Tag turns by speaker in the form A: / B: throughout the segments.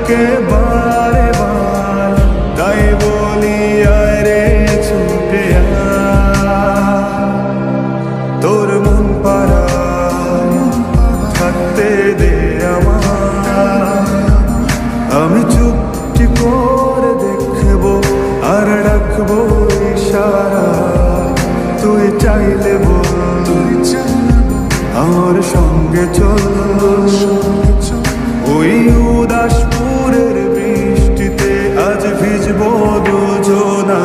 A: তোকে বারে বার, তাই বলি আরে ছুটে আয়। তোর মন পাড়ায় থাকতে দে আমায়, আমি চুপটি করে দেখবো আর রাখবো ইশারা। তুই চাইলে বল, আমার সঙ্গে চল, ওই উদাসপুরের বৃষ্টিতে আজ ভিজবো দুজনা।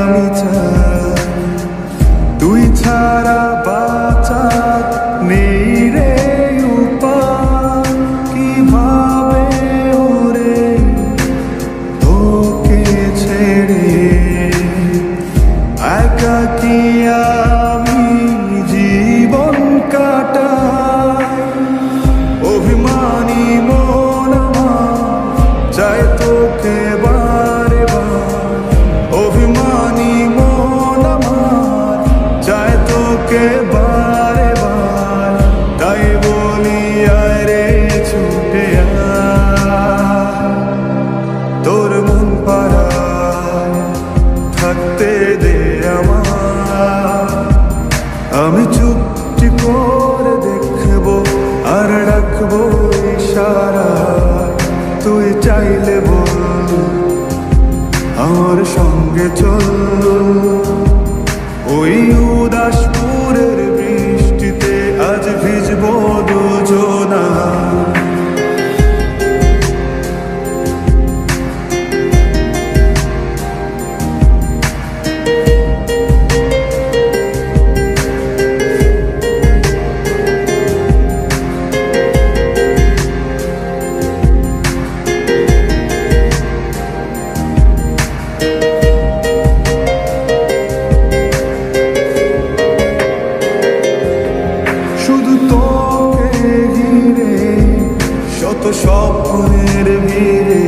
A: আমি চাই তুই ছাড়া বাঁচার নেই রে উপায়। কিভাবে ওরে তোকে ছেড়ে একাকী আমি জীবন কাটাই। অভিমানী মন আমার চায় তোকে বারে বার, অভিমানী মন আমার চায় তোকে বারে বার, তাই বলি আরে ছুটে আয়। তোর মন পাড়ায় থাকতে দে আমায়, আমি চুপটি করে দেখবো আর রাখবো ইশারা। তুই চাইলে বল, আমার সঙ্গে চল, ওই উদাসপুরের বৃষ্টিতে আজ ভিজবো দুজনা। শত স্বপ্নের ভিড়ে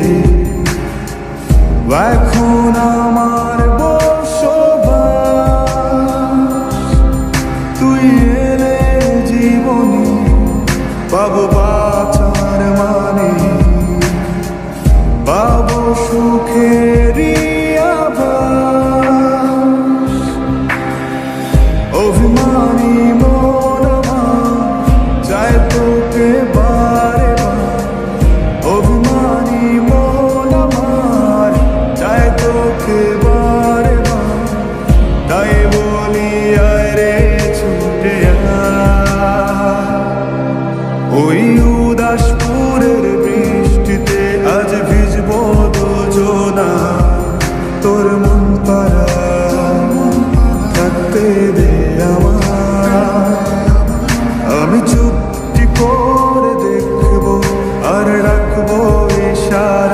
A: এখন আমার বসবাস। তুই এলে জীবনে পাবো বাঁচার মানে, পাবো সুখেরই আভাস। অভিমানী মন আমার চায় তোকে বারে বার, অভিমানী মন আমার চায় তোকে বারে বার, তাই বলি আরে ছুটে আয়। ওই উদাসপুরের বৃষ্টিতে আজ ভিজবো দুজনা। তোর মন পাড়ায় থাকতে দে আমায়, আমি চুপটি করে দেখবো আর রাখবো ইশারা।